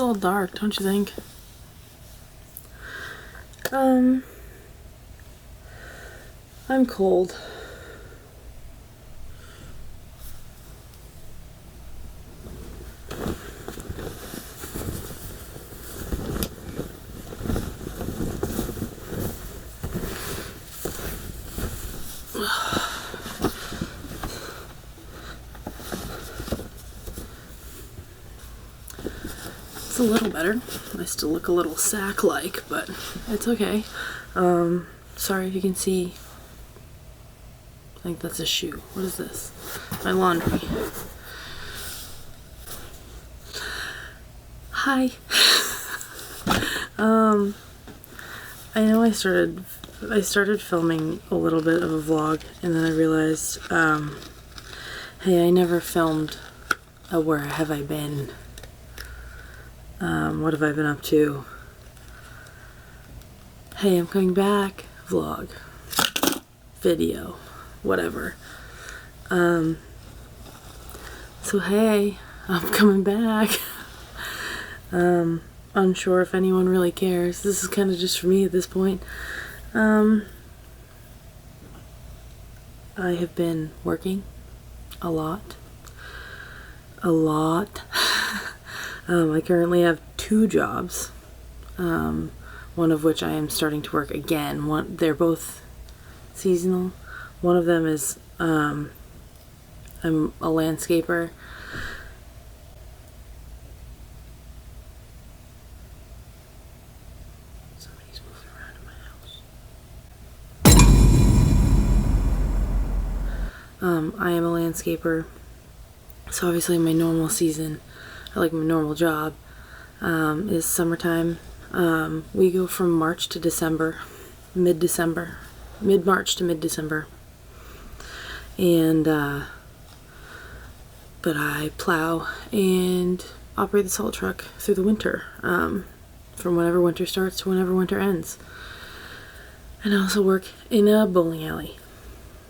a little dark, don't you think? I'm cold. It's a little better. I still look a little sack-like, but it's okay. Sorry if you can see. I think that's a shoe. What is this? My laundry. Hi. I know I started filming a little bit of a vlog, and then I realized, hey, I never filmed a where have I been? What have I been up to? Hey, I'm coming back. Vlog. Video. Whatever. So hey, I'm coming back. Unsure if anyone really cares. This is kind of just for me at this point. I have been working a lot. I currently have 2 jobs, one of which I am starting to work again. They're both seasonal. One of them is, I'm a landscaper. Somebody's moving around in my house. I am a landscaper, so obviously my normal season, my normal job, is summertime. We go from March to December, mid-March to mid-December. And, but I plow and operate the salt truck through the winter, from whenever winter starts to whenever winter ends. And I also work in a bowling alley,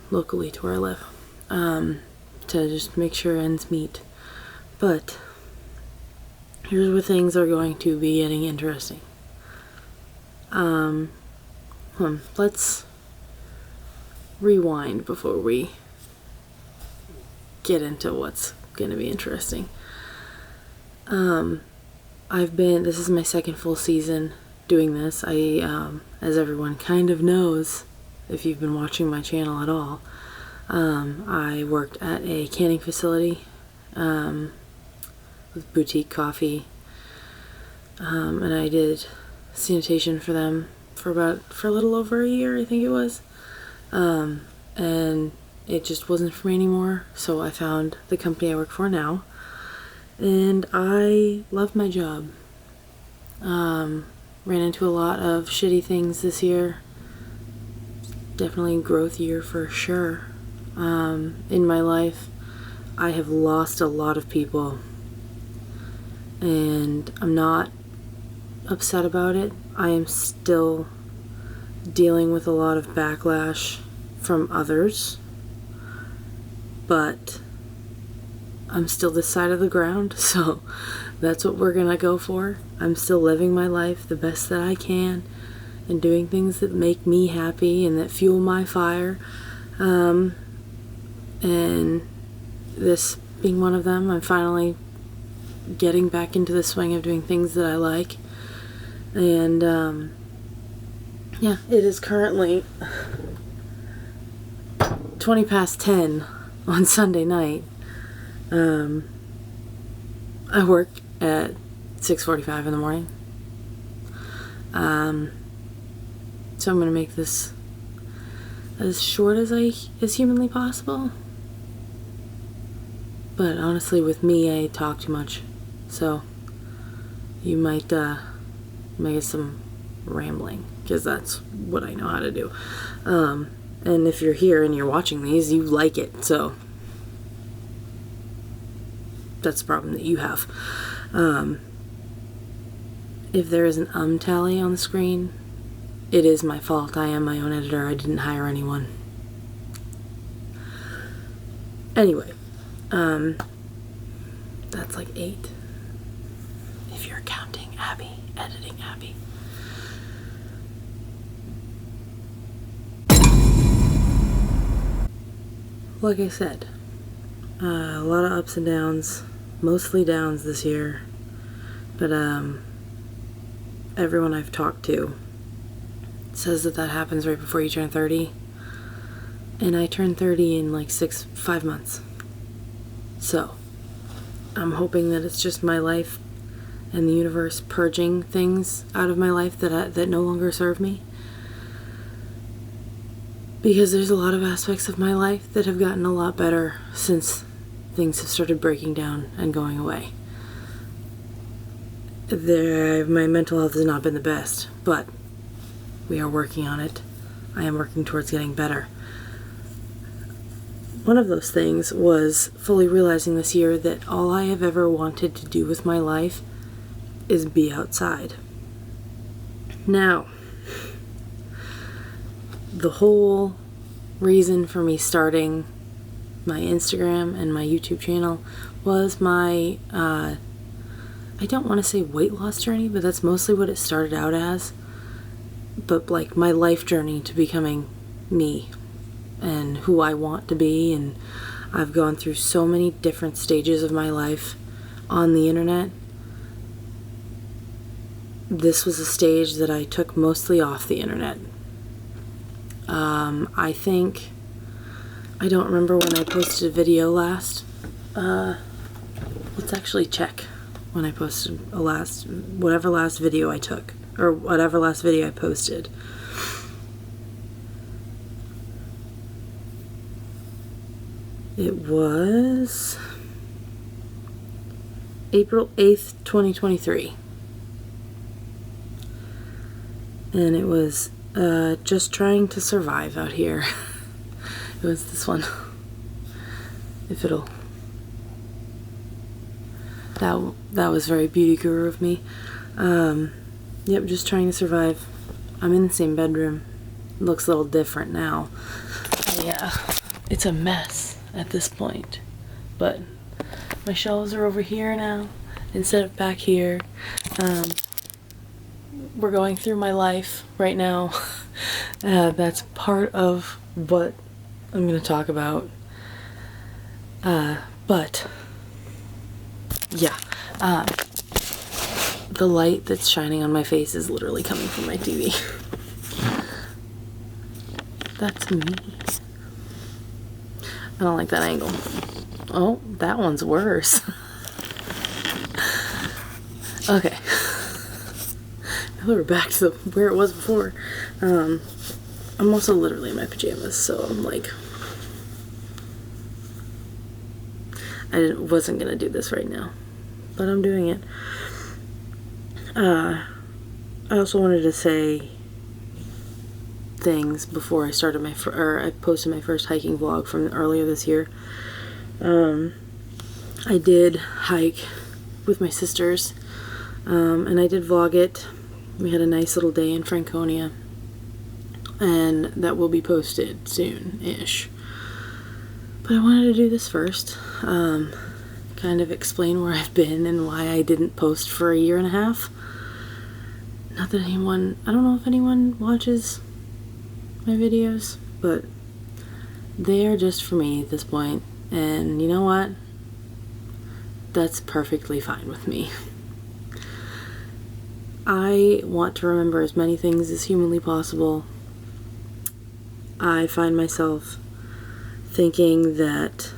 locally to where I live, to just make sure ends meet. But here's where things are going to be getting interesting. Let's rewind before we get into what's going to be interesting. This is my second full season doing this. As everyone kind of knows, if you've been watching my channel at all, I worked at a canning facility, with boutique coffee, and I did sanitation for them for a little over a year, I think it was, and it just wasn't for me anymore, so I found the company I work for now, and I love my job. Ran into a lot of shitty things this year. Definitely a growth year for sure. In my life, I have lost a lot of people, and I'm not upset about it. I am still dealing with a lot of backlash from others, but I'm still this side of the ground, so that's what we're gonna go for. I'm still living my life the best that I can and doing things that make me happy and that fuel my fire, and this being one of them. I'm finally getting back into the swing of doing things that I like, and yeah, it is currently 20 past 10 on Sunday night. I work at 6:45 in the morning, so I'm gonna make this as short as humanly possible. But honestly, with me, I talk too much, so you might get some rambling, because that's what I know how to do. And if you're here and you're watching these, you like it, so that's the problem that you have. If there is an tally on the screen, it is my fault. I am my own editor. I didn't hire anyone. Anyway, that's like 8. If you're are counting Abby, editing Abby. Like I said, a lot of ups and downs, mostly downs this year, but everyone I've talked to says that happens right before you turn 30, and I turned 30 in like 5 months. So I'm hoping that it's just my life and the universe purging things out of my life that no longer serve me. Because there's a lot of aspects of my life that have gotten a lot better since things have started breaking down and going away. My mental health has not been the best, but we are working on it. I am working towards getting better. One of those things was fully realizing this year that all I have ever wanted to do with my life is be outside. Now, the whole reason for me starting my Instagram and my YouTube channel was my, I don't want to say weight loss journey, but that's mostly what it started out as. But like my life journey to becoming me and who I want to be. And I've gone through so many different stages of my life on the internet. This was a stage that I took mostly off the internet. I don't remember when I posted a video last. Let's actually check when I posted whatever last video I took, or whatever last video I posted. It was April 8th, 2023. And it was just trying to survive out here. It was this one. If it'll... That was very beauty guru of me. Yep, just trying to survive. I'm in the same bedroom. It looks a little different now. Yeah, it's a mess at this point. But my shelves are over here now instead of back here. We're going through my life right now. That's part of what I'm going to talk about. But yeah, the light that's shining on my face is literally coming from my TV. That's me. I don't like that angle. Oh, that one's worse. Okay. Now we're back to where it was before. I'm also literally in my pajamas, so I'm like... I wasn't gonna do this right now, but I'm doing it. I also wanted to say things before I started I posted my first hiking vlog from earlier this year. I did hike with my sisters, and I did vlog it. We had a nice little day in Franconia, and that will be posted soon-ish. But I wanted to do this first, kind of explain where I've been and why I didn't post for a year and a half. Not that I don't know if anyone watches my videos, but they are just for me at this point, and you know what? That's perfectly fine with me. I want to remember as many things as humanly possible. I find myself thinking that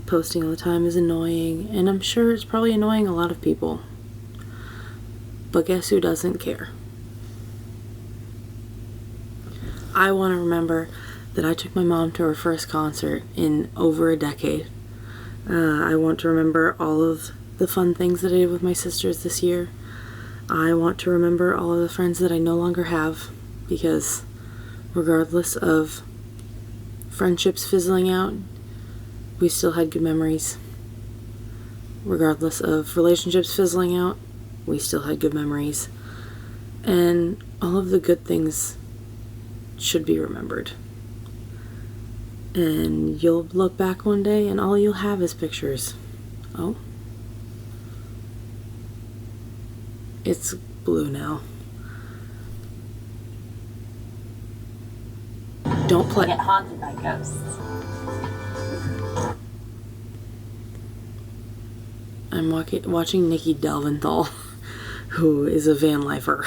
posting all the time is annoying, and I'm sure it's probably annoying a lot of people. But guess who doesn't care? I want to remember that I took my mom to her first concert in over a decade. I want to remember all of the fun things that I did with my sisters this year. I want to remember all of the friends that I no longer have, because regardless of friendships fizzling out, we still had good memories. Regardless of relationships fizzling out, we still had good memories. And all of the good things should be remembered. And you'll look back one day and all you'll have is pictures. Oh. It's blue now. Don't play. Get haunted by ghosts. I'm watching Nikki Delventhal, who is a van lifer.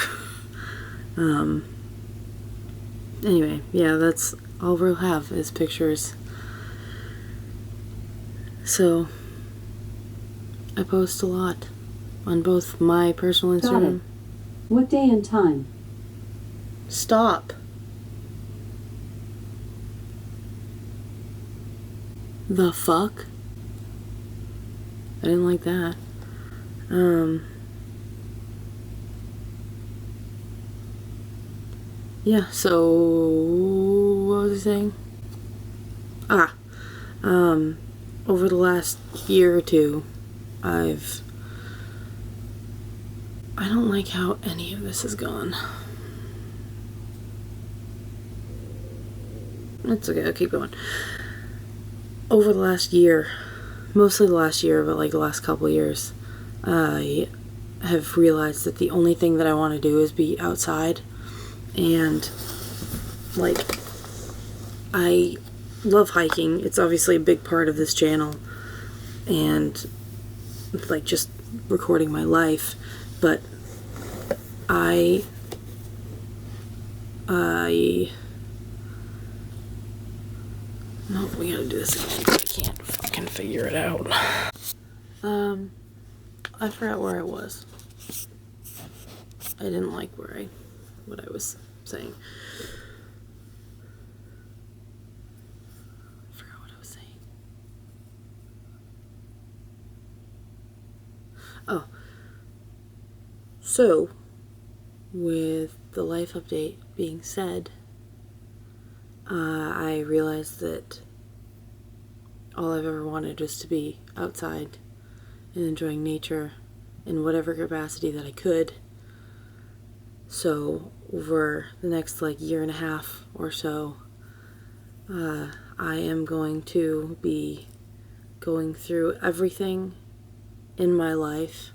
Anyway, yeah, that's all we'll have is pictures. So, I post a lot on both my personal Instagram. What day and time? Stop. The fuck? I didn't like that. Yeah, so what was I saying? Over the last year or two, I don't like how any of this has gone. It's okay, I'll keep going. Over the last year, mostly the last year, but like the last couple of years, I have realized that the only thing that I want to do is be outside. And, like, I love hiking. It's obviously a big part of this channel. And, like, just recording my life. But no, we gotta do this again. I can't fucking figure it out. I forgot where I was. I didn't like what I was saying. I forgot what I was saying. Oh. So, with the life update being said, I realized that all I've ever wanted was to be outside and enjoying nature in whatever capacity that I could. So over the next like year and a half or so, I am going to be going through everything in my life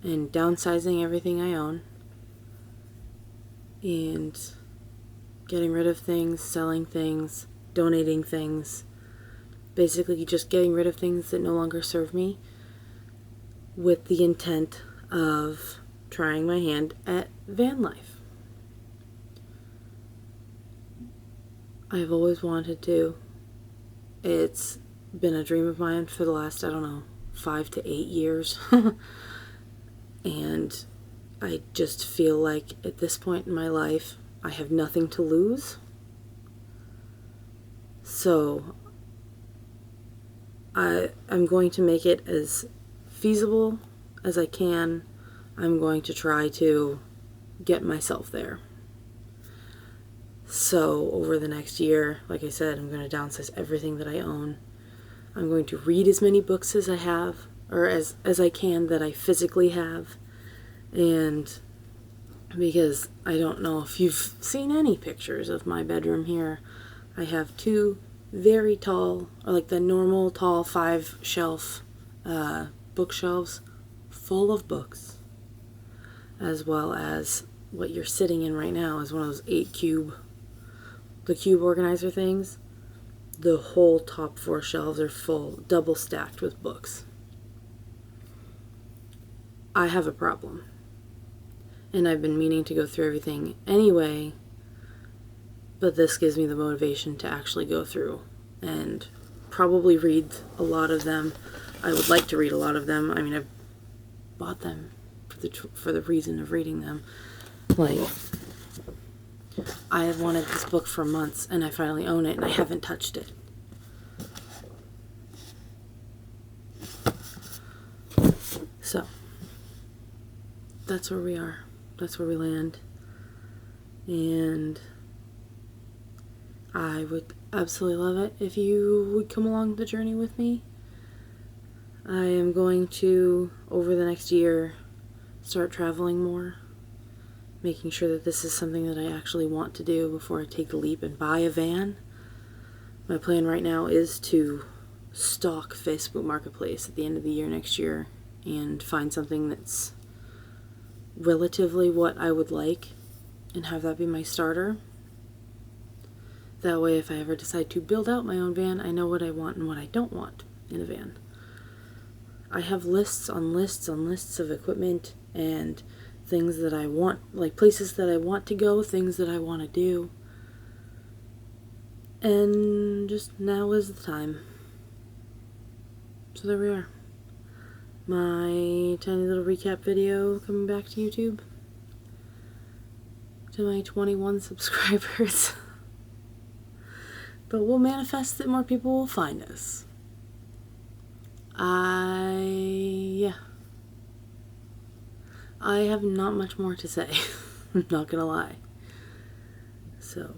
and downsizing everything I own and getting rid of things, selling things, donating things, basically just getting rid of things that no longer serve me, with the intent of trying my hand at van life. I've always wanted to. It's been a dream of mine for the last, 5 to 8 years. And I just feel like at this point in my life, I have nothing to lose. So I'm going to make it as feasible as I can. I'm going to try to get myself there. So over the next year, like I said, I'm going to downsize everything that I own. I'm going to read as many books as I have, or as I can that I physically have. And because I don't know if you've seen any pictures of my bedroom here, I have 2 very tall, or like the normal tall 5-shelf bookshelves full of books, as well as what you're sitting in right now is one of those the cube organizer things. The whole top 4 shelves are full, double stacked with books. I have a problem. And I've been meaning to go through everything anyway, but this gives me the motivation to actually go through and probably read a lot of them. I would like to read a lot of them. I mean, I've bought them for the reason of reading them. Like, I have wanted this book for months, and I finally own it, and I haven't touched it. So, that's where we are. That's where we land. And I would absolutely love it if you would come along the journey with me. I am going to, over the next year, start traveling more, making sure that this is something that I actually want to do before I take the leap and buy a van. My plan right now is to stalk Facebook Marketplace at the end of the year next year and find something that's relatively what I would like and have that be my starter. That way, if I ever decide to build out my own van, I know what I want and what I don't want in a van. I have lists on lists on lists of equipment and things that I want, like places that I want to go, things that I want to do. And just now is the time. So there we are. My tiny little recap video coming back to YouTube. To my 21 subscribers. But we'll manifest that more people will find us. I have not much more to say. I'm not gonna lie. So,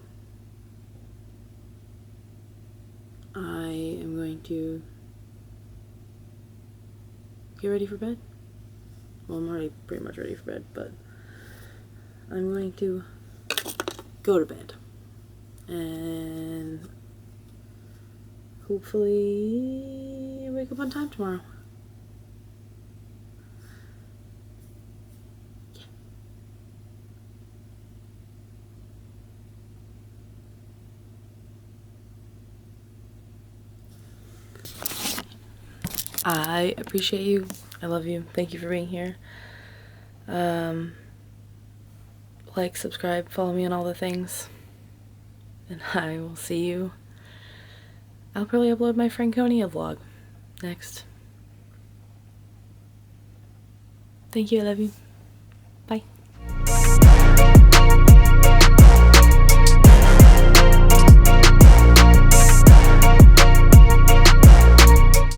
I am going to get ready for bed. Well, I'm already pretty much ready for bed, but I'm going to go to bed. And hopefully wake up on time tomorrow. Yeah. I appreciate you. I love you. Thank you for being here. Like, subscribe, follow me on all the things. And I will see you. I'll probably upload my Franconia vlog next. Thank you, I love you. Bye.